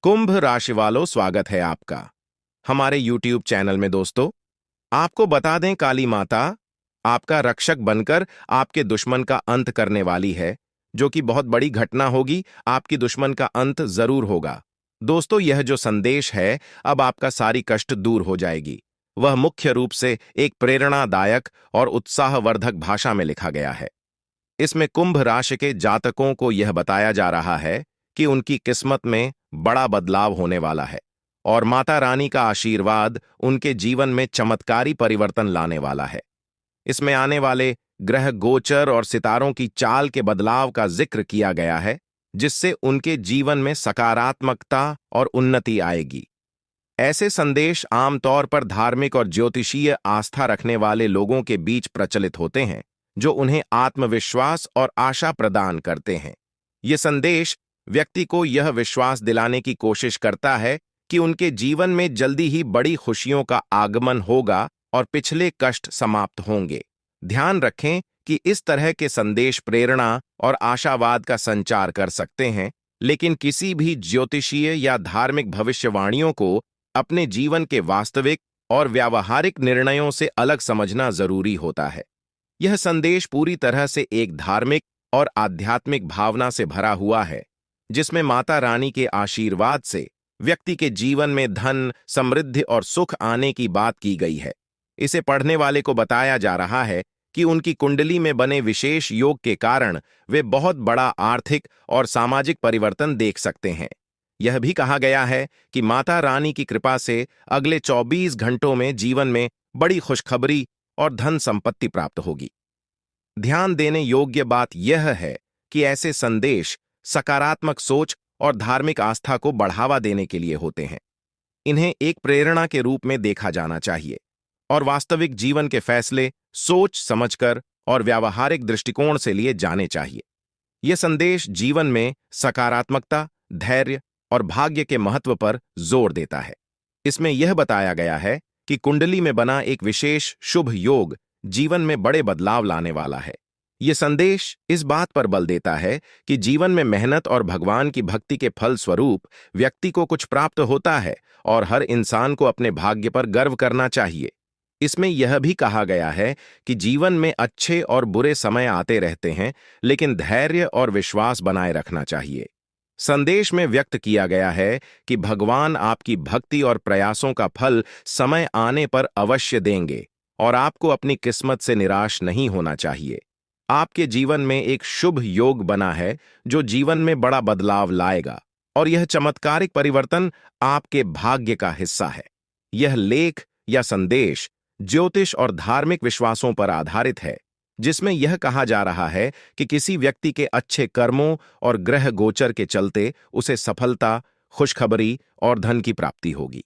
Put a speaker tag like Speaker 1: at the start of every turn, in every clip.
Speaker 1: कुंभ राशि वालों, स्वागत है आपका हमारे YouTube चैनल में। दोस्तों, आपको बता दें, काली माता आपका रक्षक बनकर आपके दुश्मन का अंत करने वाली है, जो कि बहुत बड़ी घटना होगी। आपकी दुश्मन का अंत जरूर होगा। दोस्तों, यह जो संदेश है, अब आपका सारी कष्ट दूर हो जाएगी। वह मुख्य रूप से एक प्रेरणादायक और उत्साहवर्धक भाषा में लिखा गया है। इसमें कुंभ राशि के जातकों को यह बताया जा रहा है कि उनकी किस्मत में बड़ा बदलाव होने वाला है और माता रानी का आशीर्वाद उनके जीवन में चमत्कारी परिवर्तन लाने वाला है। इसमें आने वाले ग्रह गोचर और सितारों की चाल के बदलाव का जिक्र किया गया है, जिससे उनके जीवन में सकारात्मकता और उन्नति आएगी। ऐसे संदेश आमतौर पर धार्मिक और ज्योतिषीय आस्था रखने वाले लोगों के बीच प्रचलित होते हैं, जो उन्हें आत्मविश्वास और आशा प्रदान करते हैं। ये संदेश व्यक्ति को यह विश्वास दिलाने की कोशिश करता है कि उनके जीवन में जल्दी ही बड़ी खुशियों का आगमन होगा और पिछले कष्ट समाप्त होंगे। ध्यान रखें कि इस तरह के संदेश प्रेरणा और आशावाद का संचार कर सकते हैं, लेकिन किसी भी ज्योतिषीय या धार्मिक भविष्यवाणियों को अपने जीवन के वास्तविक और व्यावहारिक निर्णयों से अलग समझना जरूरी होता है। यह संदेश पूरी तरह से एक धार्मिक और आध्यात्मिक भावना से भरा हुआ है, जिसमें माता रानी के आशीर्वाद से व्यक्ति के जीवन में धन, समृद्धि और सुख आने की बात की गई है। इसे पढ़ने वाले को बताया जा रहा है कि उनकी कुंडली में बने विशेष योग के कारण वे बहुत बड़ा आर्थिक और सामाजिक परिवर्तन देख सकते हैं। यह भी कहा गया है कि माता रानी की कृपा से अगले 24 घंटों में जीवन में बड़ी खुशखबरी और धन संपत्ति प्राप्त होगी। ध्यान देने योग्य बात यह है कि ऐसे संदेश सकारात्मक सोच और धार्मिक आस्था को बढ़ावा देने के लिए होते हैं। इन्हें एक प्रेरणा के रूप में देखा जाना चाहिए और वास्तविक जीवन के फैसले सोच समझकर और व्यावहारिक दृष्टिकोण से लिए जाने चाहिए। यह संदेश जीवन में सकारात्मकता, धैर्य और भाग्य के महत्व पर जोर देता है। इसमें यह बताया गया है कि कुंडली में बना एक विशेष शुभ योग जीवन में बड़े बदलाव लाने वाला है। यह संदेश इस बात पर बल देता है कि जीवन में मेहनत और भगवान की भक्ति के फल स्वरूप व्यक्ति को कुछ प्राप्त होता है और हर इंसान को अपने भाग्य पर गर्व करना चाहिए। इसमें यह भी कहा गया है कि जीवन में अच्छे और बुरे समय आते रहते हैं, लेकिन धैर्य और विश्वास बनाए रखना चाहिए। संदेश में व्यक्त किया गया है कि भगवान आपकी भक्ति और प्रयासों का फल समय आने पर अवश्य देंगे और आपको अपनी किस्मत से निराश नहीं होना चाहिए। आपके जीवन में एक शुभ योग बना है जो जीवन में बड़ा बदलाव लाएगा और यह चमत्कारिक परिवर्तन आपके भाग्य का हिस्सा है। यह लेख या संदेश ज्योतिष और धार्मिक विश्वासों पर आधारित है, जिसमें यह कहा जा रहा है कि किसी व्यक्ति के अच्छे कर्मों और ग्रह गोचर के चलते उसे सफलता, खुशखबरी और धन की प्राप्ति होगी।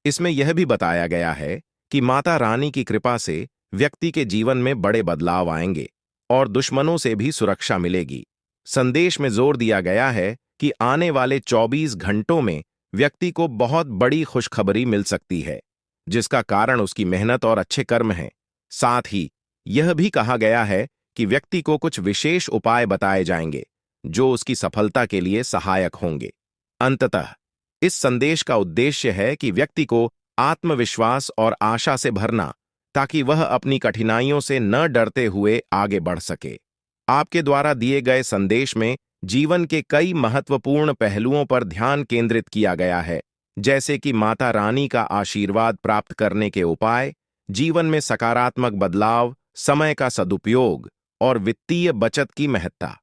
Speaker 1: इसमें यह भी बताया गया है कि माता रानी की कृपा से व्यक्ति के जीवन में बड़े बदलाव आएंगे और दुश्मनों से भी सुरक्षा मिलेगी। संदेश में जोर दिया गया है कि आने वाले 24 घंटों में व्यक्ति को बहुत बड़ी खुशखबरी मिल सकती है, जिसका कारण उसकी मेहनत और अच्छे कर्म हैं। साथ ही यह भी कहा गया है कि व्यक्ति को कुछ विशेष उपाय बताए जाएंगे जो उसकी सफलता के लिए सहायक होंगे। अंततः इस संदेश का उद्देश्य है कि व्यक्ति को आत्मविश्वास और आशा से भरना, ताकि वह अपनी कठिनाइयों से न डरते हुए आगे बढ़ सके। आपके द्वारा दिए गए संदेश में जीवन के कई महत्वपूर्ण पहलुओं पर ध्यान केंद्रित किया गया है, जैसे कि माता रानी का आशीर्वाद प्राप्त करने के उपाय, जीवन में सकारात्मक बदलाव, समय का सदुपयोग और वित्तीय बचत की महत्ता।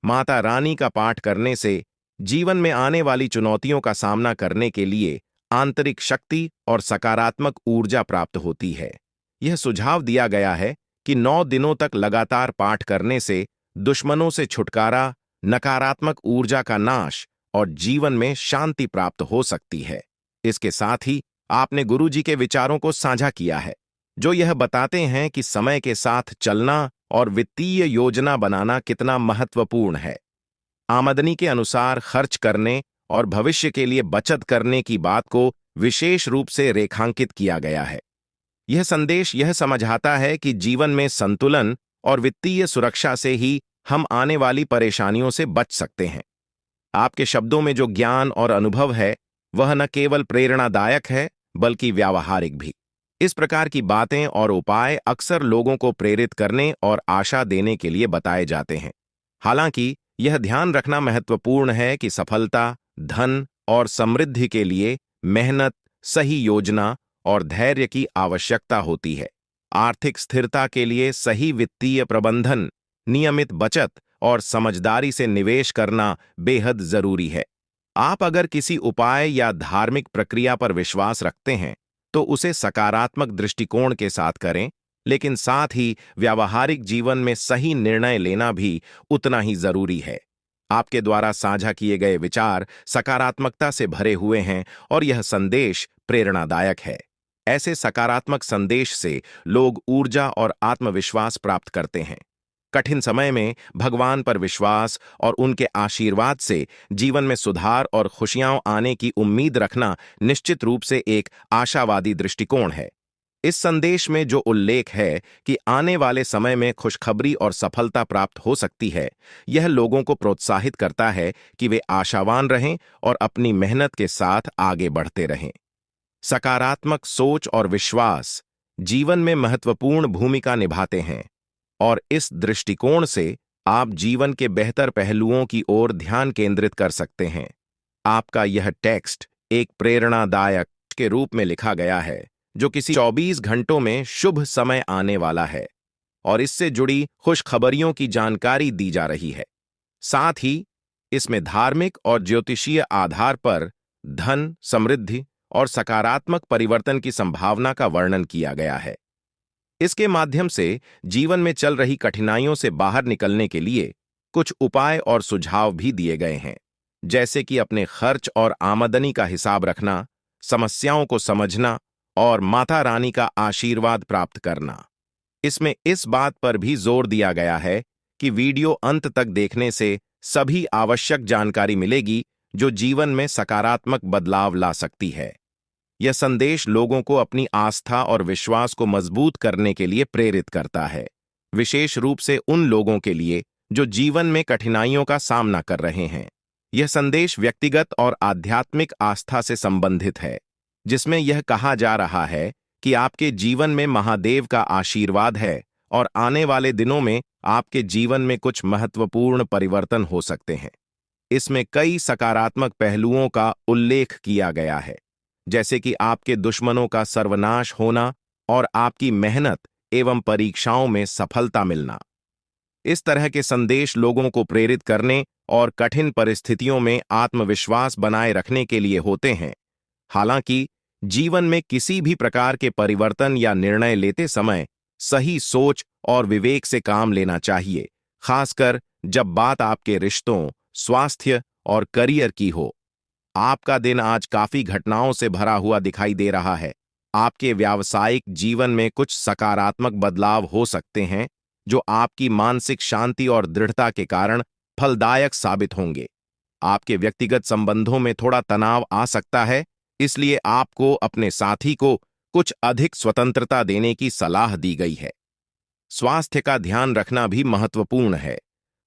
Speaker 1: माता रानी का पाठ करने से जीवन में आने वाली चुनौतियों का सामना करने के लिए आंतरिक शक्ति और सकारात्मक ऊर्जा प्राप्त होती है। यह सुझाव दिया गया है कि 9 दिनों तक लगातार पाठ करने से दुश्मनों से छुटकारा, नकारात्मक ऊर्जा का नाश और जीवन में शांति प्राप्त हो सकती है। इसके साथ ही आपने गुरुजी के विचारों को साझा किया है, जो यह बताते हैं कि समय के साथ चलना और वित्तीय योजना बनाना कितना महत्वपूर्ण है। आमदनी के अनुसार खर्च करने और भविष्य के लिए बचत करने की बात को विशेष रूप से रेखांकित किया गया है। यह संदेश यह समझाता है कि जीवन में संतुलन और वित्तीय सुरक्षा से ही हम आने वाली परेशानियों से बच सकते हैं। आपके शब्दों में जो ज्ञान और अनुभव है, वह न केवल प्रेरणादायक है बल्कि व्यावहारिक भी। इस प्रकार की बातें और उपाय अक्सर लोगों को प्रेरित करने और आशा देने के लिए बताए जाते हैं। हालांकि यह ध्यान रखना महत्वपूर्ण है कि सफलता, धन और समृद्धि के लिए मेहनत, सही योजना और धैर्य की आवश्यकता होती है। आर्थिक स्थिरता के लिए सही वित्तीय प्रबंधन, नियमित बचत और समझदारी से निवेश करना बेहद जरूरी है। आप अगर किसी उपाय या धार्मिक प्रक्रिया पर विश्वास रखते हैं, तो उसे सकारात्मक दृष्टिकोण के साथ करें, लेकिन साथ ही व्यावहारिक जीवन में सही निर्णय लेना भी उतना ही जरूरी है। आपके द्वारा साझा किए गए विचार सकारात्मकता से भरे हुए हैं और यह संदेश प्रेरणादायक है। ऐसे सकारात्मक संदेश से लोग ऊर्जा और आत्मविश्वास प्राप्त करते हैं। कठिन समय में भगवान पर विश्वास और उनके आशीर्वाद से जीवन में सुधार और खुशियां आने की उम्मीद रखना निश्चित रूप से एक आशावादी दृष्टिकोण है। इस संदेश में जो उल्लेख है कि आने वाले समय में खुशखबरी और सफलता प्राप्त हो सकती है, यह लोगों को प्रोत्साहित करता है कि वे आशावान रहें और अपनी मेहनत के साथ आगे बढ़ते रहें। सकारात्मक सोच और विश्वास जीवन में महत्वपूर्ण भूमिका निभाते हैं, और इस दृष्टिकोण से आप जीवन के बेहतर पहलुओं की ओर ध्यान केंद्रित कर सकते हैं। आपका यह टेक्स्ट एक प्रेरणादायक के रूप में लिखा गया है, जो किसी 24 घंटों में शुभ समय आने वाला है, और इससे जुड़ी खुशखबरियों की जानकारी दी जा रही है। साथ ही इसमें धार्मिक और ज्योतिषीय आधार पर धन, समृद्धि और सकारात्मक परिवर्तन की संभावना का वर्णन किया गया है। इसके माध्यम से जीवन में चल रही कठिनाइयों से बाहर निकलने के लिए कुछ उपाय और सुझाव भी दिए गए हैं, जैसे कि अपने खर्च और आमदनी का हिसाब रखना, समस्याओं को समझना और माता रानी का आशीर्वाद प्राप्त करना। इसमें इस बात पर भी जोर दिया गया है कि वीडियो अंत तक देखने से सभी आवश्यक जानकारी मिलेगी जो जीवन में सकारात्मक बदलाव ला सकती है। यह संदेश लोगों को अपनी आस्था और विश्वास को मजबूत करने के लिए प्रेरित करता है, विशेष रूप से उन लोगों के लिए जो जीवन में कठिनाइयों का सामना कर रहे हैं। यह संदेश व्यक्तिगत और आध्यात्मिक आस्था से संबंधित है, जिसमें यह कहा जा रहा है कि आपके जीवन में महादेव का आशीर्वाद है और आने वाले दिनों में आपके जीवन में कुछ महत्वपूर्ण परिवर्तन हो सकते हैं। इसमें कई सकारात्मक पहलुओं का उल्लेख किया गया है, जैसे कि आपके दुश्मनों का सर्वनाश होना और आपकी मेहनत एवं परीक्षाओं में सफलता मिलना। इस तरह के संदेश लोगों को प्रेरित करने और कठिन परिस्थितियों में आत्मविश्वास बनाए रखने के लिए होते हैं। हालांकि जीवन में किसी भी प्रकार के परिवर्तन या निर्णय लेते समय सही सोच और विवेक से काम लेना चाहिए, खासकर जब बात आपके रिश्तों, स्वास्थ्य और करियर की हो। आपका दिन आज काफी घटनाओं से भरा हुआ दिखाई दे रहा है। आपके व्यावसायिक जीवन में कुछ सकारात्मक बदलाव हो सकते हैं, जो आपकी मानसिक शांति और दृढ़ता के कारण फलदायक साबित होंगे। आपके व्यक्तिगत संबंधों में थोड़ा तनाव आ सकता है, इसलिए आपको अपने साथी को कुछ अधिक स्वतंत्रता देने की सलाह दी गई है। स्वास्थ्य का ध्यान रखना भी महत्वपूर्ण है,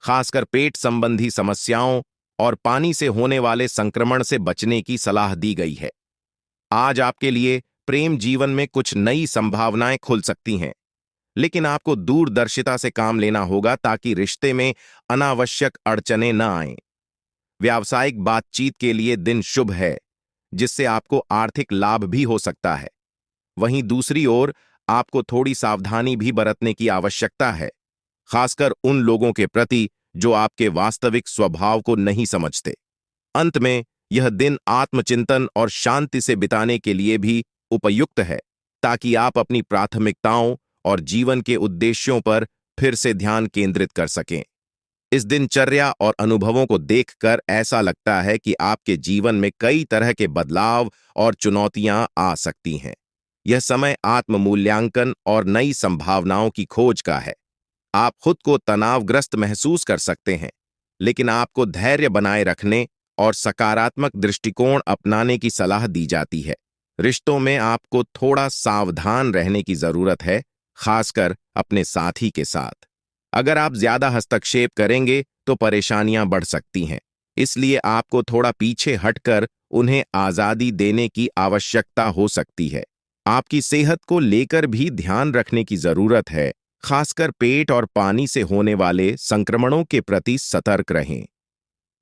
Speaker 1: खासकर पेट संबंधी समस्याओं और पानी से होने वाले संक्रमण से बचने की सलाह दी गई है। आज आपके लिए प्रेम जीवन में कुछ नई संभावनाएं खुल सकती हैं, लेकिन आपको दूरदर्शिता से काम लेना होगा ताकि रिश्ते में अनावश्यक अड़चनें न आएं। व्यावसायिक बातचीत के लिए दिन शुभ है, जिससे आपको आर्थिक लाभ भी हो सकता है। वहीं दूसरी ओर आपको थोड़ी सावधानी भी बरतने की आवश्यकता है, खासकर उन लोगों के प्रति जो आपके वास्तविक स्वभाव को नहीं समझते। अंत में यह दिन आत्मचिंतन और शांति से बिताने के लिए भी उपयुक्त है, ताकि आप अपनी प्राथमिकताओं और जीवन के उद्देश्यों पर फिर से ध्यान केंद्रित कर सकें। इस दिनचर्या और अनुभवों को देखकर ऐसा लगता है कि आपके जीवन में कई तरह के बदलाव और चुनौतियां आ सकती हैं। यह समय आत्म-मूल्यांकन और नई संभावनाओं की खोज का है। आप खुद को तनावग्रस्त महसूस कर सकते हैं, लेकिन आपको धैर्य बनाए रखने और सकारात्मक दृष्टिकोण अपनाने की सलाह दी जाती है। रिश्तों में आपको थोड़ा सावधान रहने की जरूरत है, खासकर अपने साथी के साथ। अगर आप ज्यादा हस्तक्षेप करेंगे तो परेशानियां बढ़ सकती हैं। इसलिए आपको थोड़ा पीछे हटकर उन्हें आजादी देने की आवश्यकता हो सकती है। आपकी सेहत को लेकर भी ध्यान रखने की जरूरत है, खासकर पेट और पानी से होने वाले संक्रमणों के प्रति सतर्क रहें।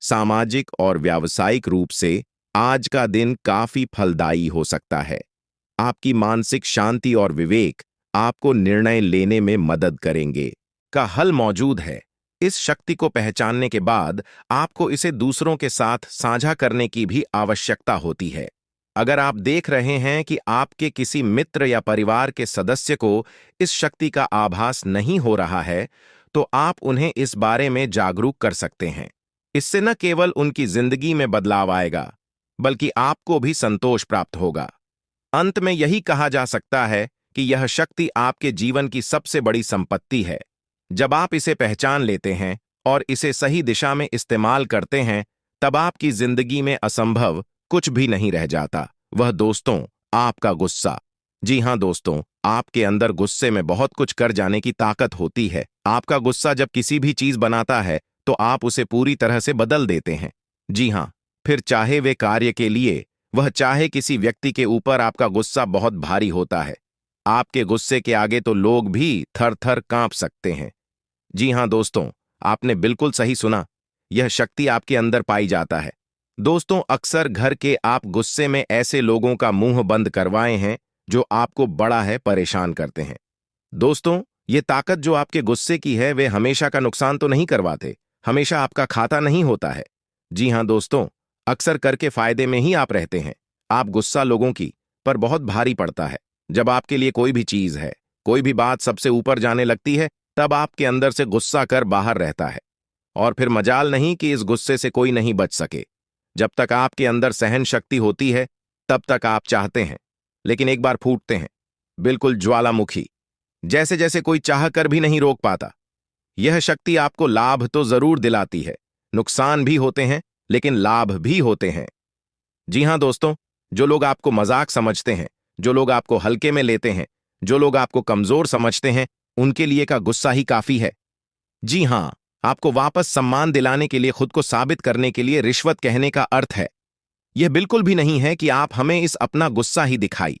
Speaker 1: सामाजिक और व्यावसायिक रूप से आज का दिन काफी फलदायी हो सकता है। आपकी मानसिक शांति और विवेक आपको निर्णय लेने में मदद करेंगे। का हल मौजूद है। इस शक्ति को पहचानने के बाद आपको इसे दूसरों के साथ साझा करने की भी आवश्यकता होती है। अगर आप देख रहे हैं कि आपके किसी मित्र या परिवार के सदस्य को इस शक्ति का आभास नहीं हो रहा है, तो आप उन्हें इस बारे में जागरूक कर सकते हैं। इससे न केवल उनकी जिंदगी में बदलाव आएगा, बल्कि आपको भी संतोष प्राप्त होगा। अंत में यही कहा जा सकता है कि यह शक्ति आपके जीवन की सबसे बड़ी संपत्ति है। जब आप इसे पहचान लेते हैं और इसे सही दिशा में इस्तेमाल करते हैं, तब आपकी जिंदगी में असंभव कुछ भी नहीं रह जाता। वह दोस्तों, आपका गुस्सा। जी हाँ दोस्तों, आपके अंदर गुस्से में बहुत कुछ कर जाने की ताकत होती है। आपका गुस्सा जब किसी भी चीज बनाता है तो आप उसे पूरी तरह से बदल देते हैं। जी हाँ, फिर चाहे वे कार्य के लिए, वह चाहे किसी व्यक्ति के ऊपर, आपका गुस्सा बहुत भारी होता है। आपके गुस्से के आगे तो लोग भी थर थर कांप सकते हैं। जी हाँ दोस्तों, आपने बिल्कुल सही सुना। यह शक्ति आपके अंदर पाई जाता है। दोस्तों, अक्सर घर के आप गुस्से में ऐसे लोगों का मुंह बंद करवाए हैं जो आपको बड़ा है परेशान करते हैं। दोस्तों, ये ताकत जो आपके गुस्से की है, वे हमेशा का नुकसान तो नहीं करवाते, हमेशा आपका खाता नहीं होता है। जी हाँ दोस्तों, अक्सर करके फायदे में ही आप रहते हैं। आप गुस्सा लोगों की पर बहुत भारी पड़ता है। जब आपके लिए कोई भी चीज है, कोई भी बात सबसे ऊपर जाने लगती है, तब आपके अंदर से गुस्सा कर बाहर रहता है। और फिर मजाल नहीं कि इस गुस्से से कोई नहीं बच सके। जब तक आपके अंदर सहन शक्ति होती है, तब तक आप चाहते हैं, लेकिन एक बार फूटते हैं, बिल्कुल ज्वालामुखी, जैसे जैसे कोई चाह कर भी नहीं रोक पाता। यह शक्ति आपको लाभ तो जरूर दिलाती है, नुकसान भी होते हैं, लेकिन लाभ भी होते हैं। जी हाँ दोस्तों, जो लोग आपको मजाक समझते हैं, जो लोग आपको हल्के में लेते हैं, जो लोग आपको कमजोर समझते हैं, उनके लिए का गुस्सा ही काफी है। जी हाँ, आपको वापस सम्मान दिलाने के लिए, खुद को साबित करने के लिए रिश्वत कहने का अर्थ है। यह बिल्कुल भी नहीं है कि आप हमें इस अपना गुस्सा ही दिखाई,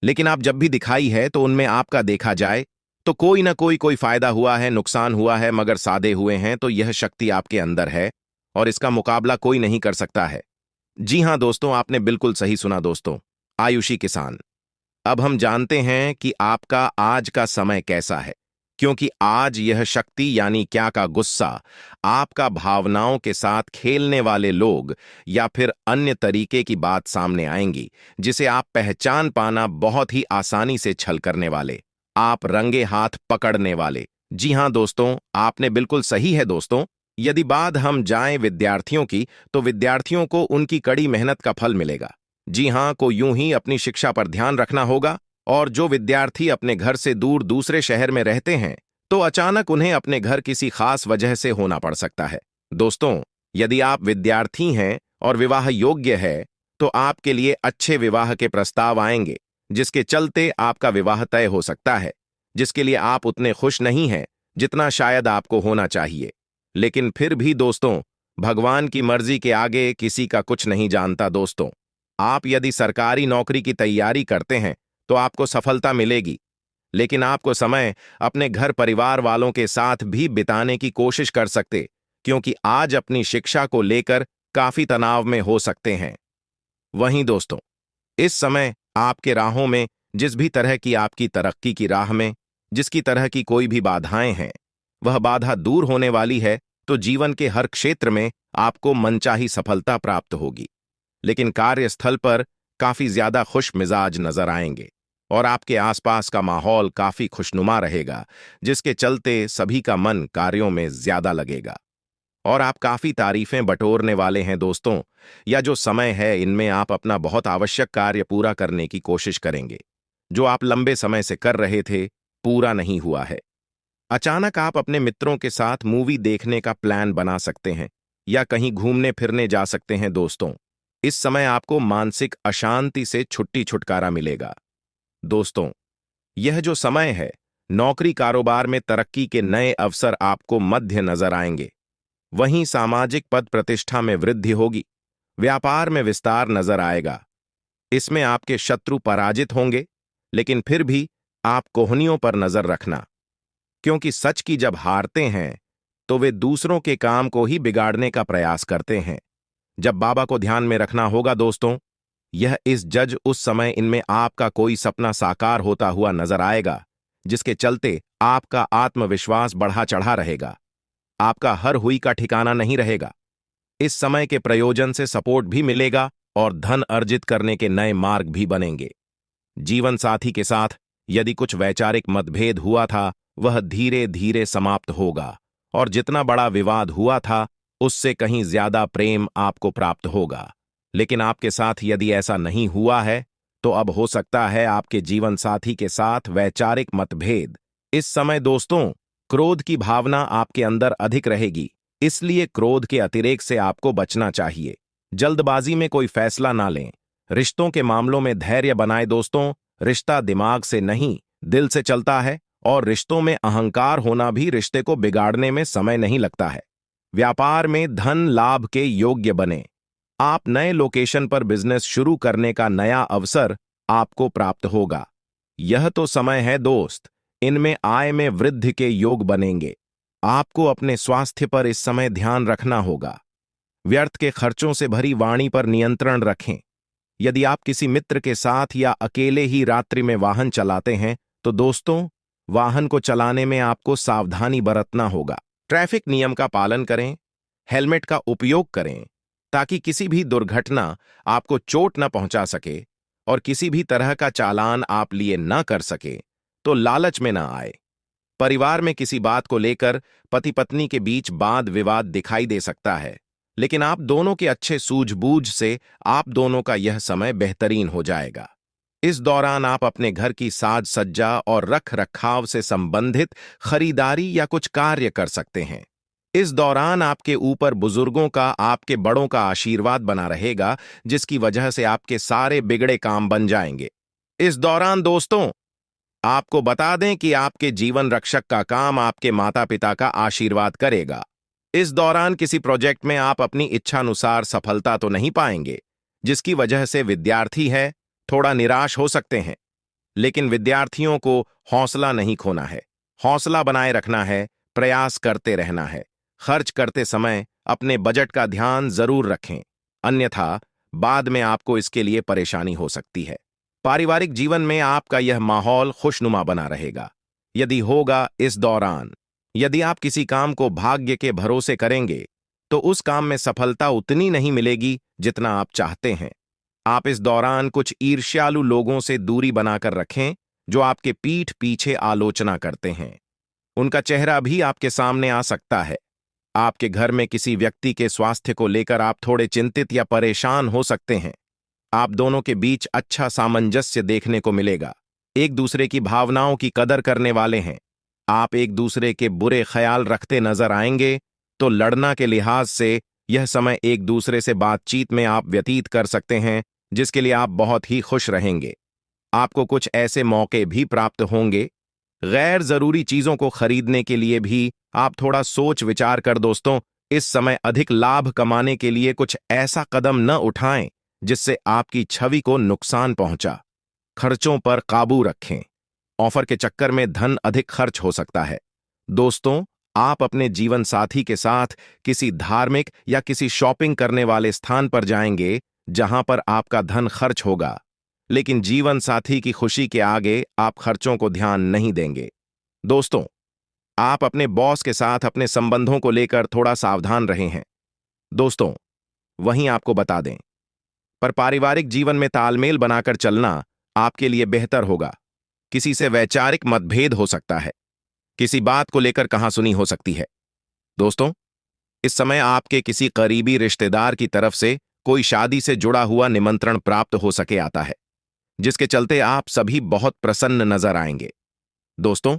Speaker 1: लेकिन आप जब भी दिखाई है तो उनमें आपका देखा जाए तो कोई ना कोई फायदा हुआ है, नुकसान हुआ है, मगर सादे हुए हैं। तो यह शक्ति आपके अंदर है और इसका मुकाबला कोई नहीं कर सकता है। जी हाँ दोस्तों, आपने बिल्कुल सही सुना दोस्तों। आयुषी किसान, अब हम जानते हैं कि आपका आज का समय कैसा है, क्योंकि आज यह शक्ति यानी क्या का गुस्सा आपका भावनाओं के साथ खेलने वाले लोग या फिर अन्य तरीके की बात सामने आएंगी, जिसे आप पहचान पाना बहुत ही आसानी से छल करने वाले, आप रंगे हाथ पकड़ने वाले। जी हाँ दोस्तों, आपने बिल्कुल सही है दोस्तों। यदि बात हम जाएं विद्यार्थियों की, तो विद्यार्थियों को उनकी कड़ी मेहनत का फल मिलेगा। जी हाँ, को यूं ही अपनी शिक्षा पर ध्यान रखना होगा। और जो विद्यार्थी अपने घर से दूर दूसरे शहर में रहते हैं, तो अचानक उन्हें अपने घर किसी खास वजह से होना पड़ सकता है। दोस्तों, यदि आप विद्यार्थी हैं और विवाह योग्य है, तो आपके लिए अच्छे विवाह के प्रस्ताव आएंगे, जिसके चलते आपका विवाह तय हो सकता है, जिसके लिए आप उतने खुश नहीं हैं जितना शायद आपको होना चाहिए। लेकिन फिर भी दोस्तों, भगवान की मर्जी के आगे किसी का कुछ नहीं जानता दोस्तों। आप यदि सरकारी नौकरी की तैयारी करते हैं तो आपको सफलता मिलेगी, लेकिन आपको समय अपने घर परिवार वालों के साथ भी बिताने की कोशिश कर सकते, क्योंकि आज अपनी शिक्षा को लेकर काफी तनाव में हो सकते हैं। वहीं दोस्तों, इस समय आपके राहों में जिस भी तरह की आपकी तरक्की की राह में जिसकी तरह की कोई भी बाधाएं हैं, वह बाधा दूर होने वाली है। तो जीवन के हर क्षेत्र में आपको मनचाही सफलता प्राप्त होगी, लेकिन कार्यस्थल पर काफी ज्यादा खुश मिजाज नजर आएंगे और आपके आसपास का माहौल काफी खुशनुमा रहेगा, जिसके चलते सभी का मन कार्यों में ज्यादा लगेगा और आप काफी तारीफें बटोरने वाले हैं दोस्तों। या जो समय है, इनमें आप अपना बहुत आवश्यक कार्य पूरा करने की कोशिश करेंगे, जो आप लंबे समय से कर रहे थे, पूरा नहीं हुआ है। अचानक आप अपने मित्रों के साथ मूवी देखने का प्लान बना सकते हैं या कहीं घूमने फिरने जा सकते हैं दोस्तों। इस समय आपको मानसिक अशांति से छुटकारा मिलेगा। दोस्तों, यह जो समय है, नौकरी कारोबार में तरक्की के नए अवसर आपको मध्य नजर आएंगे। वहीं सामाजिक पद प्रतिष्ठा में वृद्धि होगी। व्यापार में विस्तार नजर आएगा। इसमें आपके शत्रु पराजित होंगे, लेकिन फिर भी आप कोहनियों पर नजर रखना, क्योंकि सच की जब हारते हैं तो वे दूसरों के काम को ही बिगाड़ने का प्रयास करते हैं। जब बाबा को ध्यान में रखना होगा दोस्तों, यह इस जज उस समय इनमें आपका कोई सपना साकार होता हुआ नजर आएगा, जिसके चलते आपका आत्मविश्वास बढ़ा चढ़ा रहेगा। आपका हर हुई का ठिकाना नहीं रहेगा। इस समय के प्रयोजन से सपोर्ट भी मिलेगा और धन अर्जित करने के नए मार्ग भी बनेंगे। जीवन साथी के साथ यदि कुछ वैचारिक मतभेद हुआ था, वह धीरे धीरे समाप्त होगा और जितना बड़ा विवाद हुआ था उससे कहीं ज्यादा प्रेम आपको प्राप्त होगा। लेकिन आपके साथ यदि ऐसा नहीं हुआ है तो अब हो सकता है आपके जीवन साथी के साथ वैचारिक मतभेद। इस समय दोस्तों, क्रोध की भावना आपके अंदर अधिक रहेगी, इसलिए क्रोध के अतिरेक से आपको बचना चाहिए। जल्दबाजी में कोई फैसला ना लें। रिश्तों के मामलों में धैर्य बनाए दोस्तों। रिश्ता दिमाग से नहीं, दिल से चलता है और रिश्तों में अहंकार होना भी रिश्ते को बिगाड़ने में समय नहीं लगता है। व्यापार में धन लाभ के योग्य बने। आप नए लोकेशन पर बिजनेस शुरू करने का नया अवसर आपको प्राप्त होगा। यह तो समय है दोस्त, इनमें आय में वृद्धि के योग बनेंगे। आपको अपने स्वास्थ्य पर इस समय ध्यान रखना होगा। व्यर्थ के खर्चों से भरी वाणी पर नियंत्रण रखें। यदि आप किसी मित्र के साथ या अकेले ही रात्रि में वाहन चलाते हैं तो दोस्तों, वाहन को चलाने में आपको सावधानी बरतना होगा। ट्रैफिक नियम का पालन करें, हेलमेट का उपयोग करें ताकि किसी भी दुर्घटना आपको चोट न पहुंचा सके और किसी भी तरह का चालान आप लिए न कर सके तो लालच में न आए। परिवार में किसी बात को लेकर पति पत्नी के बीच वाद विवाद दिखाई दे सकता है, लेकिन आप दोनों के अच्छे सूझबूझ से आप दोनों का यह समय बेहतरीन हो जाएगा। इस दौरान आप अपने घर की साज सज्जा और रख रखाव से संबंधित खरीदारी या कुछ कार्य कर सकते हैं। इस दौरान आपके ऊपर बुजुर्गों का, आपके बड़ों का आशीर्वाद बना रहेगा, जिसकी वजह से आपके सारे बिगड़े काम बन जाएंगे। इस दौरान दोस्तों, आपको बता दें कि आपके जीवन रक्षक का काम आपके माता पिता का आशीर्वाद करेगा। इस दौरान किसी प्रोजेक्ट में आप अपनी इच्छानुसार सफलता तो नहीं पाएंगे, जिसकी वजह से विद्यार्थी है थोड़ा निराश हो सकते हैं। लेकिन विद्यार्थियों को हौसला नहीं खोना है, हौसला बनाए रखना है, प्रयास करते रहना है। खर्च करते समय अपने बजट का ध्यान जरूर रखें, अन्यथा बाद में आपको इसके लिए परेशानी हो सकती है। पारिवारिक जीवन में आपका यह माहौल खुशनुमा बना रहेगा। यदि होगा इस दौरान, यदि आप किसी काम को भाग्य के भरोसे करेंगे तो उस काम में सफलता उतनी नहीं मिलेगी जितना आप चाहते हैं। आप इस दौरान कुछ ईर्ष्यालु लोगों से दूरी बनाकर रखें जो आपके पीठ पीछे आलोचना करते हैं। उनका चेहरा भी आपके सामने आ सकता है। आपके घर में किसी व्यक्ति के स्वास्थ्य को लेकर आप थोड़े चिंतित या परेशान हो सकते हैं। आप दोनों के बीच अच्छा सामंजस्य देखने को मिलेगा। एक दूसरे की भावनाओं की कदर करने वाले हैं। आप एक दूसरे के बुरे ख्याल रखते नजर आएंगे, तो लड़ना के लिहाज से यह समय एक दूसरे से बातचीत में आप व्यतीत कर सकते हैं, जिसके लिए आप बहुत ही खुश रहेंगे। आपको कुछ ऐसे मौके भी प्राप्त होंगे। गैर जरूरी चीजों को खरीदने के लिए भी आप थोड़ा सोच विचार कर दोस्तों, इस समय अधिक लाभ कमाने के लिए कुछ ऐसा कदम न उठाएं जिससे आपकी छवि को नुकसान पहुंचा। खर्चों पर काबू रखें। ऑफर के चक्कर में धन अधिक खर्च हो सकता है। दोस्तों, आप अपने जीवन साथी के साथ किसी धार्मिक या किसी शॉपिंग करने वाले स्थान पर जाएंगे जहां पर आपका धन खर्च होगा, लेकिन जीवन साथी की खुशी के आगे आप खर्चों को ध्यान नहीं देंगे। दोस्तों, आप अपने बॉस के साथ अपने संबंधों को लेकर थोड़ा सावधान रहे हैं। दोस्तों, वहीं आपको बता दें, पर पारिवारिक जीवन में तालमेल बनाकर चलना आपके लिए बेहतर होगा। किसी से वैचारिक मतभेद हो सकता है, किसी बात को लेकर कहासुनी हो सकती है। दोस्तों, इस समय आपके किसी करीबी रिश्तेदार की तरफ से कोई शादी से जुड़ा हुआ निमंत्रण प्राप्त हो सके आता है, जिसके चलते आप सभी बहुत प्रसन्न नजर आएंगे। दोस्तों,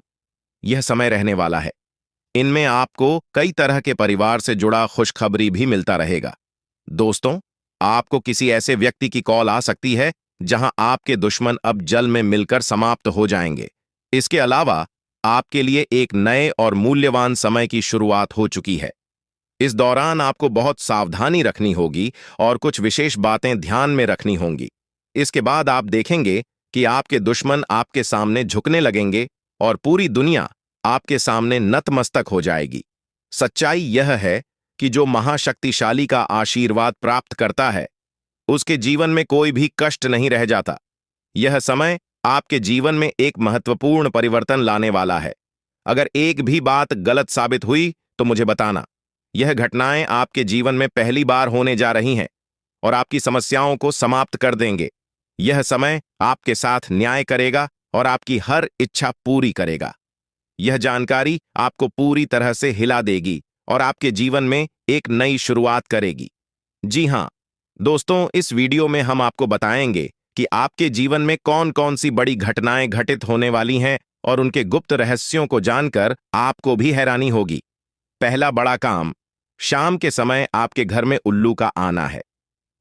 Speaker 1: यह समय रहने वाला है। इनमें आपको कई तरह के परिवार से जुड़ा खुशखबरी भी मिलता रहेगा। दोस्तों, आपको किसी ऐसे व्यक्ति की कॉल आ सकती है जहां आपके दुश्मन अब जल में मिलकर समाप्त हो जाएंगे। इसके अलावा आपके लिए एक नए और मूल्यवान समय की शुरुआत हो चुकी है। इस दौरान आपको बहुत सावधानी रखनी होगी और कुछ विशेष बातें ध्यान में रखनी होंगी। इसके बाद आप देखेंगे कि आपके दुश्मन आपके सामने झुकने लगेंगे और पूरी दुनिया आपके सामने नतमस्तक हो जाएगी। सच्चाई यह है कि जो महाशक्तिशाली का आशीर्वाद प्राप्त करता है, उसके जीवन में कोई भी कष्ट नहीं रह जाता। यह समय आपके जीवन में एक महत्वपूर्ण परिवर्तन लाने वाला है। अगर एक भी बात गलत साबित हुई तो मुझे बताना। यह घटनाएं आपके जीवन में पहली बार होने जा रही हैं और आपकी समस्याओं को समाप्त कर देंगे। यह समय आपके साथ न्याय करेगा और आपकी हर इच्छा पूरी करेगा। यह जानकारी आपको पूरी तरह से हिला देगी और आपके जीवन में एक नई शुरुआत करेगी। जी हां, दोस्तों, इस वीडियो में हम आपको बताएंगे कि आपके जीवन में कौन कौन सी बड़ी घटनाएं घटित होने वाली हैं और उनके गुप्त रहस्यों को जानकर आपको भी हैरानी होगी। पहला बड़ा काम, शाम के समय आपके घर में उल्लू का आना है।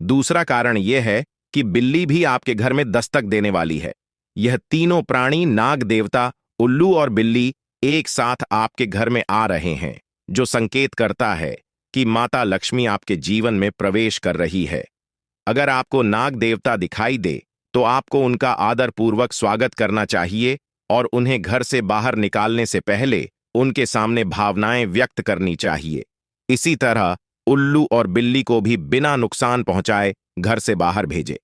Speaker 1: दूसरा कारण यह है कि बिल्ली भी आपके घर में दस्तक देने वाली है। यह तीनों प्राणी, नाग देवता, उल्लू और बिल्ली, एक साथ आपके घर में आ रहे हैं, जो संकेत करता है कि माता लक्ष्मी आपके जीवन में प्रवेश कर रही है। अगर आपको नाग देवता दिखाई दे तो आपको उनका आदरपूर्वक स्वागत करना चाहिए और उन्हें घर से बाहर निकालने से पहले उनके सामने भावनाएं व्यक्त करनी चाहिए। इसी तरह उल्लू और बिल्ली को भी बिना नुकसान पहुंचाए घर से बाहर भेजे।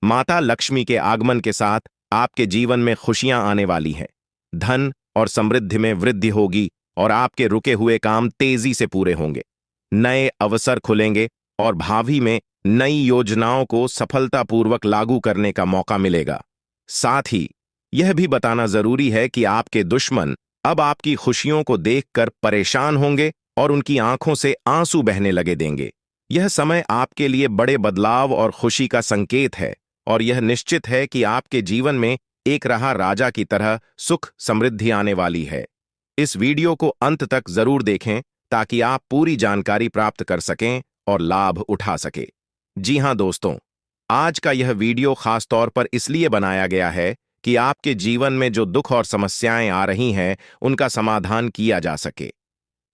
Speaker 1: माता लक्ष्मी के आगमन के साथ आपके जीवन में खुशियां आने वाली हैं। धन और समृद्धि में वृद्धि होगी और आपके रुके हुए काम तेजी से पूरे होंगे। नए अवसर खुलेंगे और भावी में नई योजनाओं को सफलतापूर्वक लागू करने का मौका मिलेगा। साथ ही यह भी बताना जरूरी है कि आपके दुश्मन अब आपकी खुशियों को देखकर परेशान होंगे और उनकी आंखों से आंसू बहने लगे देंगे। यह समय आपके लिए बड़े बदलाव और खुशी का संकेत है और यह निश्चित है कि आपके जीवन में एक रहा राजा की तरह सुख समृद्धि आने वाली है। इस वीडियो को अंत तक जरूर देखें ताकि आप पूरी जानकारी प्राप्त कर सकें और लाभ उठा सके। जी हां दोस्तों, आज का यह वीडियो खास तौर पर इसलिए बनाया गया है कि आपके जीवन में जो दुख और समस्याएं आ रही हैं, उनका समाधान किया जा सके।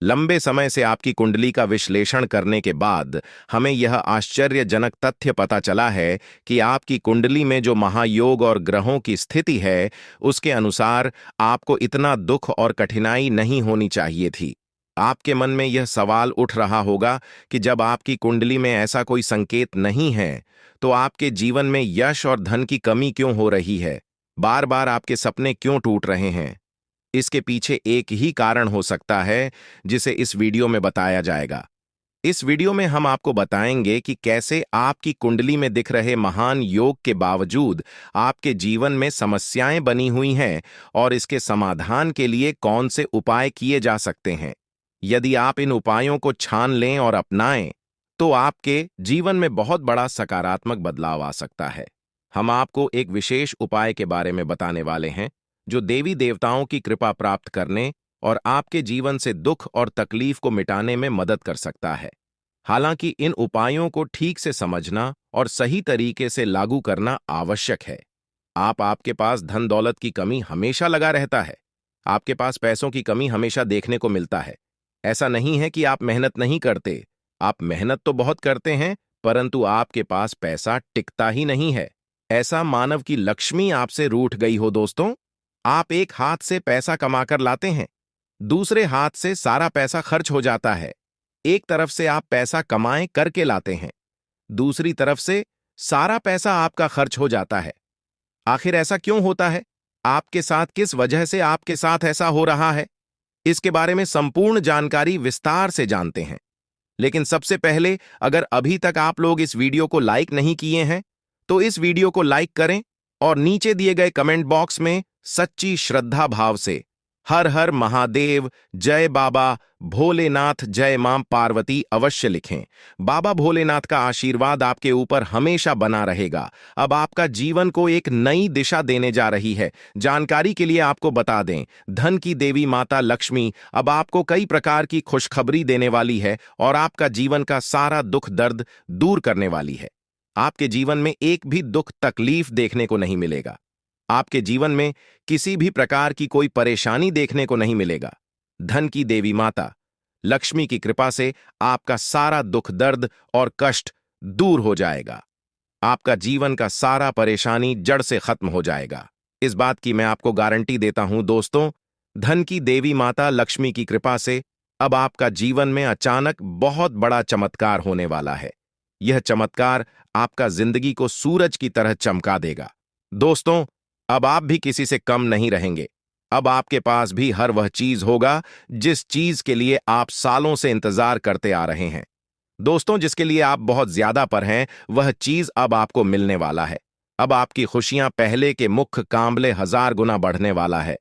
Speaker 1: लंबे समय से आपकी कुंडली का विश्लेषण करने के बाद हमें यह आश्चर्यजनक तथ्य पता चला है कि आपकी कुंडली में जो महायोग और ग्रहों की स्थिति है, उसके अनुसार आपको इतना दुख और कठिनाई नहीं होनी चाहिए थी। आपके मन में यह सवाल उठ रहा होगा कि जब आपकी कुंडली में ऐसा कोई संकेत नहीं है, तो आपके जीवन में यश और धन की कमी क्यों हो रही है? बार बार आपके सपने क्यों टूट रहे हैं? इसके पीछे एक ही कारण हो सकता है, जिसे इस वीडियो में बताया जाएगा। इस वीडियो में हम आपको बताएंगे कि कैसे आपकी कुंडली में दिख रहे महान योग के बावजूद आपके जीवन में समस्याएं बनी हुई हैं और इसके समाधान के लिए कौन से उपाय किए जा सकते हैं। यदि आप इन उपायों को छान लें और अपनाएं, तो आपके जीवन में बहुत बड़ा सकारात्मक बदलाव आ सकता है। हम आपको एक विशेष उपाय के बारे में बताने वाले हैं, जो देवी देवताओं की कृपा प्राप्त करने और आपके जीवन से दुख और तकलीफ को मिटाने में मदद कर सकता है। हालांकि इन उपायों को ठीक से समझना और सही तरीके से लागू करना आवश्यक है। आपके पास धन दौलत की कमी हमेशा लगा रहता है। आपके पास पैसों की कमी हमेशा देखने को मिलता है। ऐसा नहीं है कि आप मेहनत नहीं करते, आप मेहनत तो बहुत करते हैं, परंतु आपके पास पैसा टिकता ही नहीं है। ऐसा मानव की लक्ष्मी आपसे रूठ गई हो दोस्तों। आप एक हाथ से पैसा कमाकर लाते हैं, दूसरे हाथ से सारा पैसा खर्च हो जाता है। एक तरफ से आप पैसा कमाए करके लाते हैं, दूसरी तरफ से सारा पैसा आपका खर्च हो जाता है। आखिर ऐसा क्यों होता है? आपके साथ किस वजह से आपके साथ ऐसा हो रहा है? इसके बारे में संपूर्ण जानकारी विस्तार से जानते हैं। लेकिन सबसे पहले, अगर अभी तक आप लोग इस वीडियो को लाइक नहीं किए हैं, तो इस वीडियो को लाइक करें और नीचे दिए गए कमेंट बॉक्स में सच्ची श्रद्धा भाव से हर हर महादेव, जय बाबा भोलेनाथ, जय मां पार्वती अवश्य लिखें। बाबा भोलेनाथ का आशीर्वाद आपके ऊपर हमेशा बना रहेगा। अब आपका जीवन को एक नई दिशा देने जा रही है। जानकारी के लिए आपको बता दें, धन की देवी माता लक्ष्मी अब आपको कई प्रकार की खुशखबरी देने वाली है और आपका जीवन का सारा दुख दर्द दूर करने वाली है। आपके जीवन में एक भी दुख तकलीफ देखने को नहीं मिलेगा। आपके जीवन में किसी भी प्रकार की कोई परेशानी देखने को नहीं मिलेगा। धन की देवी माता लक्ष्मी की कृपा से आपका सारा दुख दर्द और कष्ट दूर हो जाएगा। आपका जीवन का सारा परेशानी जड़ से खत्म हो जाएगा। इस बात की मैं आपको गारंटी देता हूं दोस्तों। धन की देवी माता लक्ष्मी की कृपा से अब आपका जीवन में अचानक बहुत बड़ा चमत्कार होने वाला है। यह चमत्कार आपका जिंदगी को सूरज की तरह चमका देगा। दोस्तों, अब आप भी किसी से कम नहीं रहेंगे। अब आपके पास भी हर वह चीज होगा जिस चीज के लिए आप सालों से इंतजार करते आ रहे हैं। दोस्तों, जिसके लिए आप बहुत ज्यादा पर हैं, वह चीज अब आपको मिलने वाला है। अब आपकी खुशियां पहले के मुख कांबले 1000 गुना बढ़ने वाला है।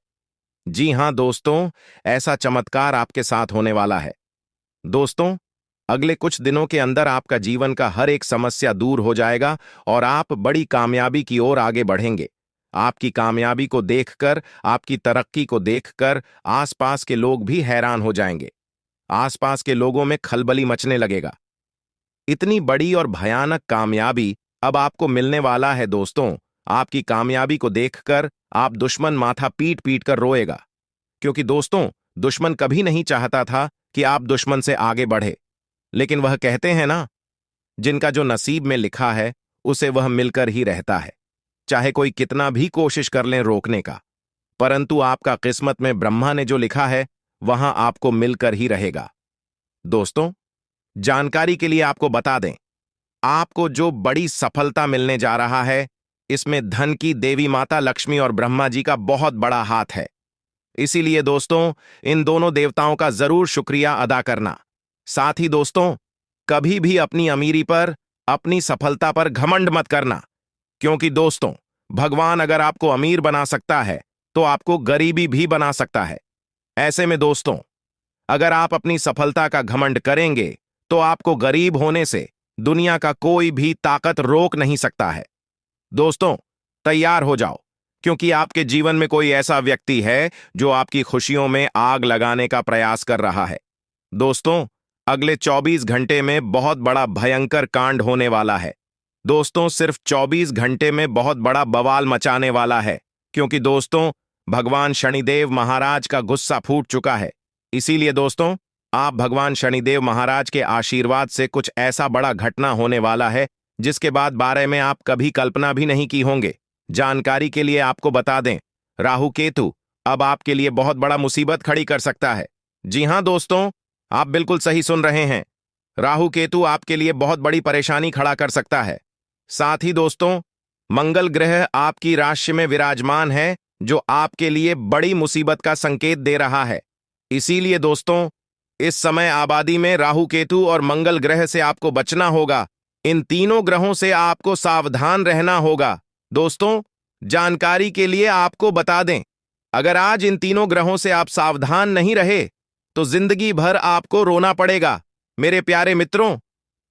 Speaker 1: जी हां दोस्तों, ऐसा चमत्कार आपके साथ होने वाला है। दोस्तों, अगले कुछ दिनों के अंदर आपका जीवन का हर एक समस्या दूर हो जाएगा और आप बड़ी कामयाबी की ओर आगे बढ़ेंगे। आपकी कामयाबी को देखकर, आपकी तरक्की को देखकर आसपास के लोग भी हैरान हो जाएंगे। आसपास के लोगों में खलबली मचने लगेगा। इतनी बड़ी और भयानक कामयाबी अब आपको मिलने वाला है दोस्तों। आपकी कामयाबी को देखकर आप दुश्मन माथा पीट पीट कर रोएगा, क्योंकि दोस्तों, दुश्मन कभी नहीं चाहता था कि आप दुश्मन से आगे बढ़े। लेकिन वह कहते हैं ना, जिनका जो नसीब में लिखा है उसे वह मिलकर ही रहता है। चाहे कोई कितना भी कोशिश कर लें रोकने का, परंतु आपका किस्मत में ब्रह्मा ने जो लिखा है वहां आपको मिलकर ही रहेगा। दोस्तों, जानकारी के लिए आपको बता दें, आपको जो बड़ी सफलता मिलने जा रहा है, इसमें धन की देवी माता लक्ष्मी और ब्रह्मा जी का बहुत बड़ा हाथ है। इसीलिए दोस्तों, इन दोनों देवताओं का जरूर शुक्रिया अदा करना। साथ ही दोस्तों, कभी भी अपनी अमीरी पर, अपनी सफलता पर घमंड मत करना, क्योंकि दोस्तों, भगवान अगर आपको अमीर बना सकता है तो आपको गरीबी भी बना सकता है। ऐसे में दोस्तों, अगर आप अपनी सफलता का घमंड करेंगे तो आपको गरीब होने से दुनिया का कोई भी ताकत रोक नहीं सकता है। दोस्तों, तैयार हो जाओ, क्योंकि आपके जीवन में कोई ऐसा व्यक्ति है जो आपकी खुशियों में आग लगाने का प्रयास कर रहा है। दोस्तों, अगले 24 घंटे में बहुत बड़ा भयंकर कांड होने वाला है। दोस्तों, सिर्फ 24 घंटे में बहुत बड़ा बवाल मचाने वाला है, क्योंकि दोस्तों, भगवान शनिदेव महाराज का गुस्सा फूट चुका है। इसीलिए दोस्तों, आप भगवान शनिदेव महाराज के आशीर्वाद से कुछ ऐसा बड़ा घटना होने वाला है जिसके बाद बारे में आप कभी कल्पना भी नहीं की होंगे। जानकारी के लिए आपको बता दें, राहु केतु अब आपके लिए बहुत बड़ा मुसीबत खड़ी कर सकता है। जी हां दोस्तों, आप बिल्कुल सही सुन रहे हैं। राहु केतु आपके लिए बहुत बड़ी परेशानी खड़ा कर सकता है। साथ ही दोस्तों, मंगल ग्रह आपकी राशि में विराजमान है, जो आपके लिए बड़ी मुसीबत का संकेत दे रहा है। इसीलिए दोस्तों, इस समय आबादी में राहु केतु और मंगल ग्रह से आपको बचना होगा। इन तीनों ग्रहों से आपको सावधान रहना होगा। दोस्तों, जानकारी के लिए आपको बता दें, अगर आज इन तीनों ग्रहों से आप सावधान नहीं रहे तो जिंदगी भर आपको रोना पड़ेगा। मेरे प्यारे मित्रों,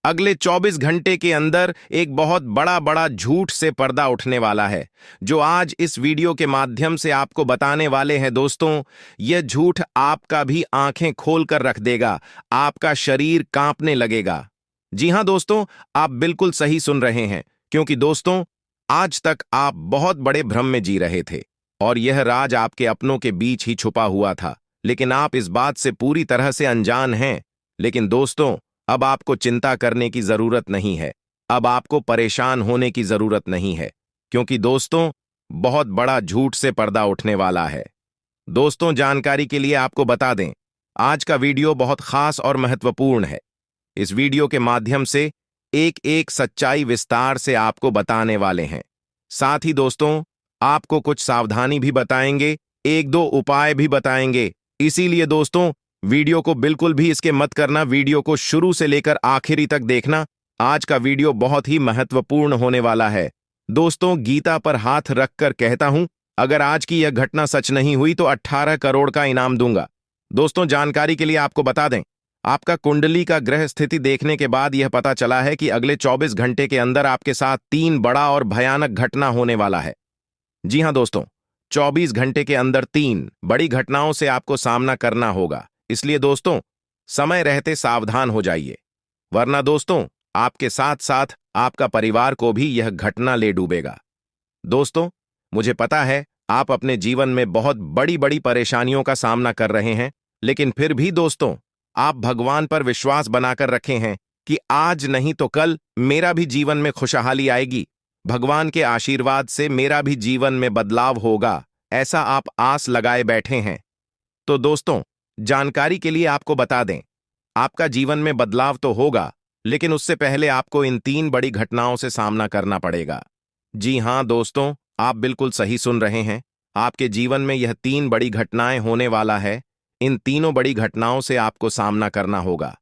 Speaker 1: अगले 24 घंटे के अंदर एक बहुत बड़ा झूठ से पर्दा उठने वाला है, जो आज इस वीडियो के माध्यम से आपको बताने वाले हैं। दोस्तों, यह झूठ आपका भी आंखें खोलकर रख देगा, आपका शरीर कांपने लगेगा। जी हां दोस्तों, आप बिल्कुल सही सुन रहे हैं, क्योंकि दोस्तों, आज तक आप बहुत बड़े भ्रम में जी रहे थे और यह राज आपके अपनों के बीच ही छुपा हुआ था, लेकिन आप इस बात से पूरी तरह से अनजान हैं। लेकिन दोस्तों, अब आपको चिंता करने की जरूरत नहीं है, अब आपको परेशान होने की जरूरत नहीं है, क्योंकि दोस्तों, बहुत बड़ा झूठ से पर्दा उठने वाला है। दोस्तों, जानकारी के लिए आपको बता दें, आज का वीडियो बहुत खास और महत्वपूर्ण है। इस वीडियो के माध्यम से एक एक सच्चाई विस्तार से आपको बताने वाले हैं। साथ ही दोस्तों, आपको कुछ सावधानी भी बताएंगे, एक दो उपाय भी बताएंगे। इसीलिए दोस्तों, वीडियो को बिल्कुल भी इसके मत करना, वीडियो को शुरू से लेकर आखिरी तक देखना। आज का वीडियो बहुत ही महत्वपूर्ण होने वाला है। दोस्तों, गीता पर हाथ रखकर कहता हूं, अगर आज की यह घटना सच नहीं हुई तो 18 करोड़ का इनाम दूंगा। दोस्तों, जानकारी के लिए आपको बता दें, आपका कुंडली का ग्रह स्थिति देखने के बाद यह पता चला है कि अगले 24 घंटे के अंदर आपके साथ 3 बड़ा और भयानक घटना होने वाला है। जी हां दोस्तों, 24 घंटे के अंदर 3 बड़ी घटनाओं से आपको सामना करना होगा। इसलिए दोस्तों, समय रहते सावधान हो जाइए, वरना दोस्तों, आपके साथ साथ आपका परिवार को भी यह घटना ले डूबेगा। दोस्तों, मुझे पता है आप अपने जीवन में बहुत बड़ी बड़ी परेशानियों का सामना कर रहे हैं, लेकिन फिर भी दोस्तों, आप भगवान पर विश्वास बनाकर रखे हैं कि आज नहीं तो कल मेरा भी जीवन में खुशहाली आएगी, भगवान के आशीर्वाद से मेरा भी जीवन में बदलाव होगा, ऐसा आप आस लगाए बैठे हैं। तो दोस्तों, जानकारी के लिए आपको बता दें, आपका जीवन में बदलाव तो होगा, लेकिन उससे पहले आपको इन 3 बड़ी घटनाओं से सामना करना पड़ेगा। जी हां दोस्तों, आप बिल्कुल सही सुन रहे हैं। आपके जीवन में यह 3 बड़ी घटनाएं होने वाला है। इन तीनों बड़ी घटनाओं से आपको सामना करना होगा।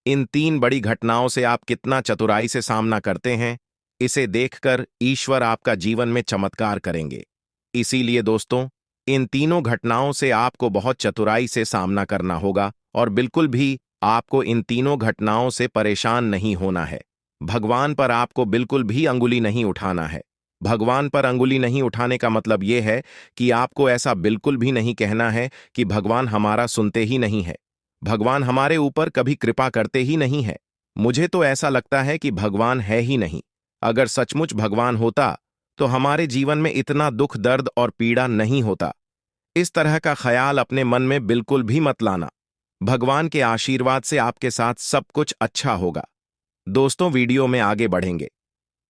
Speaker 1: इन 3 बड़ी घटनाओं से आप कितना चतुराई से सामना करते हैं, इसे देखकर ईश्वर आपका जीवन में चमत्कार करेंगे। इसीलिए दोस्तों, इन तीनों घटनाओं से आपको बहुत चतुराई से सामना करना होगा और बिल्कुल भी आपको इन तीनों घटनाओं से परेशान नहीं होना है। भगवान पर आपको बिल्कुल भी अंगुली नहीं उठाना है। भगवान पर अंगुली नहीं उठाने का मतलब यह है कि आपको ऐसा बिल्कुल भी नहीं कहना है कि भगवान हमारा सुनते ही नहीं है, भगवान हमारे ऊपर कभी कृपा करते ही नहीं है, मुझे तो ऐसा लगता है कि भगवान है ही नहीं। अगर सचमुच भगवान होता तो हमारे जीवन में इतना दुख, दर्द और पीड़ा नहीं होता। इस तरह का ख्याल अपने मन में बिल्कुल भी मत लाना। भगवान के आशीर्वाद से आपके साथ सब कुछ अच्छा होगा। दोस्तों, वीडियो में आगे बढ़ेंगे,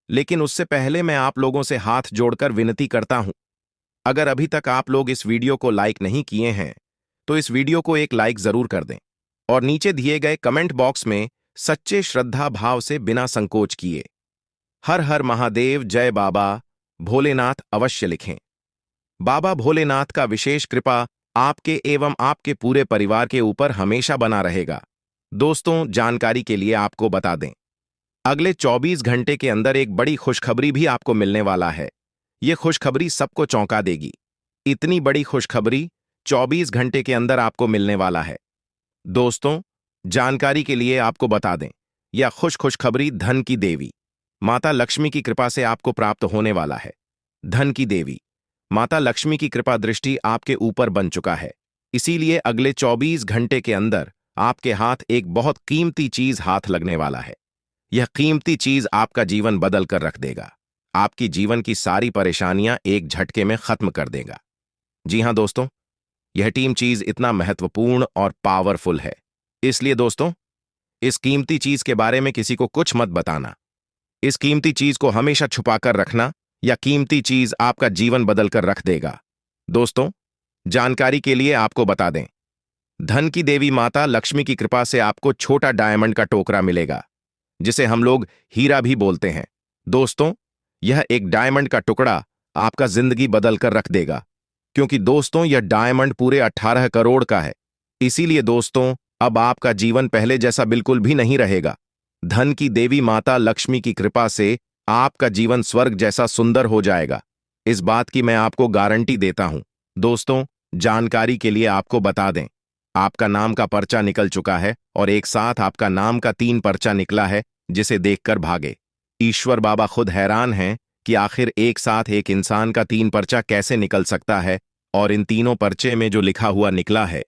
Speaker 1: लेकिन उससे पहले मैं आप लोगों से हाथ जोड़कर विनती करता हूं, अगर अभी तक आप लोग इस वीडियो को लाइक नहीं किए हैं तो इस वीडियो को एक लाइक जरूर कर दें और नीचे दिए गए कमेंट बॉक्स में सच्चे श्रद्धा भाव से बिना संकोच किए हर हर महादेव, जय बाबा भोलेनाथ अवश्य लिखें। बाबा भोलेनाथ का विशेष कृपा आपके एवं आपके पूरे परिवार के ऊपर हमेशा बना रहेगा। दोस्तों, जानकारी के लिए आपको बता दें, अगले 24 घंटे के अंदर एक बड़ी खुशखबरी भी आपको मिलने वाला है। यह खुशखबरी सबको चौंका देगी। इतनी बड़ी खुशखबरी 24 घंटे के अंदर आपको मिलने वाला है। दोस्तों, जानकारी के लिए आपको बता दें, यह खुशखबरी धन की देवी माता लक्ष्मी की कृपा से आपको प्राप्त होने वाला है। धन की देवी माता लक्ष्मी की कृपा दृष्टि आपके ऊपर बन चुका है। इसीलिए अगले 24 घंटे के अंदर आपके हाथ एक बहुत कीमती चीज हाथ लगने वाला है। यह कीमती चीज आपका जीवन बदल कर रख देगा। आपकी जीवन की सारी परेशानियां एक झटके में खत्म कर देगा। जी हां दोस्तों, यह टीम चीज इतना महत्वपूर्ण और पावरफुल है। इसलिए दोस्तों, इस कीमती चीज के बारे में किसी को कुछ मत बताना। इस कीमती चीज को हमेशा छुपाकर रखना, या कीमती चीज आपका जीवन बदल कर रख देगा। दोस्तों, जानकारी के लिए आपको बता दें, धन की देवी माता लक्ष्मी की कृपा से आपको छोटा डायमंड का टोकरा मिलेगा, जिसे हम लोग हीरा भी बोलते हैं। दोस्तों, यह एक डायमंड का टुकड़ा आपका जिंदगी बदल कर रख देगा, क्योंकि दोस्तों यह डायमंड पूरे 18 करोड़ का है। इसीलिए दोस्तों, अब आपका जीवन पहले जैसा बिल्कुल भी नहीं रहेगा। धन की देवी माता लक्ष्मी की कृपा से आपका जीवन स्वर्ग जैसा सुंदर हो जाएगा। इस बात की मैं आपको गारंटी देता हूं। दोस्तों, जानकारी के लिए आपको बता दें, आपका नाम का पर्चा निकल चुका है और एक साथ आपका नाम का 3 पर्चा निकला है, जिसे देखकर भागे। ईश्वर बाबा खुद हैरान हैं कि आखिर एक साथ एक इंसान का 3 पर्चा कैसे निकल सकता है, और इन तीनों पर्चे में जो लिखा हुआ निकला है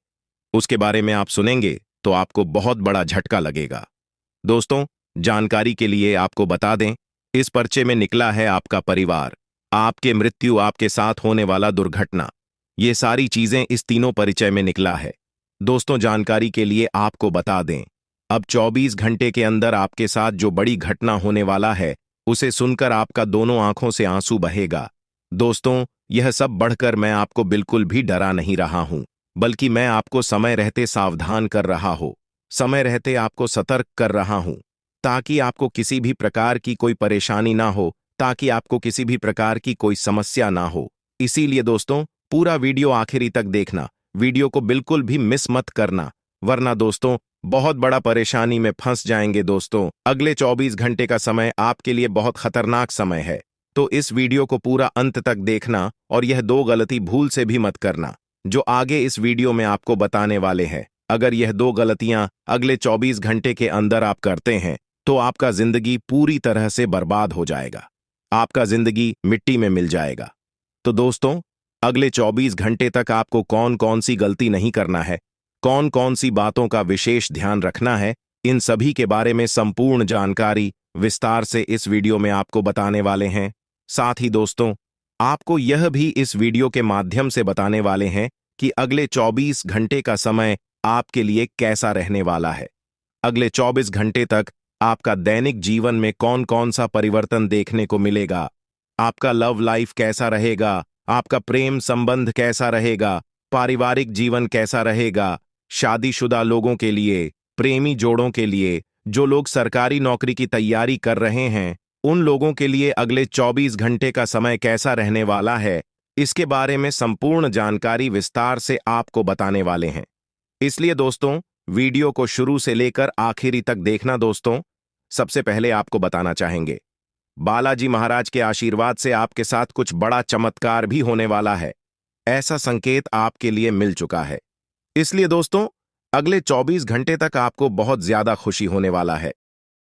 Speaker 1: उसके बारे में आप सुनेंगे तो आपको बहुत बड़ा झटका लगेगा। दोस्तों, जानकारी के लिए आपको बता दें, इस पर्चे में निकला है आपका परिवार, आपके मृत्यु, आपके साथ होने वाला दुर्घटना, ये सारी चीजें इस तीनों परिचय में निकला है। दोस्तों, जानकारी के लिए आपको बता दें, अब 24 घंटे के अंदर आपके साथ जो बड़ी घटना होने वाला है उसे सुनकर आपका दोनों आंखों से आंसू बहेगा। दोस्तों, यह सब बढ़कर मैं आपको बिल्कुल भी डरा नहीं रहा हूं, बल्कि मैं आपको समय रहते सावधान कर रहा हूं, समय रहते आपको सतर्क कर रहा हूं, ताकि आपको किसी भी प्रकार की कोई परेशानी ना हो, ताकि आपको किसी भी प्रकार की कोई समस्या ना हो। इसीलिए दोस्तों, पूरा वीडियो आखिरी तक देखना, वीडियो को बिल्कुल भी मिस मत करना, वरना दोस्तों बहुत बड़ा परेशानी में फंस जाएंगे। दोस्तों, अगले 24 घंटे का समय आपके लिए बहुत खतरनाक समय है, तो इस वीडियो को पूरा अंत तक देखना और यह 2 गलती भूल से भी मत करना जो आगे इस वीडियो में आपको बताने वाले हैं। अगर यह 2 गलतियां अगले 24 घंटे के अंदर आप करते हैं तो आपका जिंदगी पूरी तरह से बर्बाद हो जाएगा, आपका जिंदगी मिट्टी में मिल जाएगा। तो दोस्तों, अगले 24 घंटे तक आपको कौन कौन सी गलती नहीं करना है, कौन कौन सी बातों का विशेष ध्यान रखना है, इन सभी के बारे में संपूर्ण जानकारी विस्तार से इस वीडियो में आपको बताने वाले हैं। साथ ही दोस्तों, आपको यह भी इस वीडियो के माध्यम से बताने वाले हैं कि अगले 24 घंटे का समय आपके लिए कैसा रहने वाला है। अगले 24 घंटे तक आपका दैनिक जीवन में कौन कौन सा परिवर्तन देखने को मिलेगा। आपका लव लाइफ कैसा रहेगा, आपका प्रेम संबंध कैसा रहेगा, पारिवारिक जीवन कैसा रहेगा, शादीशुदा लोगों के लिए, प्रेमी जोड़ों के लिए, जो लोग सरकारी नौकरी की तैयारी कर रहे हैं, उन लोगों के लिए अगले 24 घंटे का समय कैसा रहने वाला है, इसके बारे में संपूर्ण जानकारी विस्तार से आपको बताने वाले हैं। इसलिए दोस्तों, वीडियो को शुरू से लेकर आखिरी तक देखना। दोस्तों, सबसे पहले आपको बताना चाहेंगे, बालाजी महाराज के आशीर्वाद से आपके साथ कुछ बड़ा चमत्कार भी होने वाला है। ऐसा संकेत आपके लिए मिल चुका है। इसलिए दोस्तों, अगले 24 घंटे तक आपको बहुत ज्यादा खुशी होने वाला है।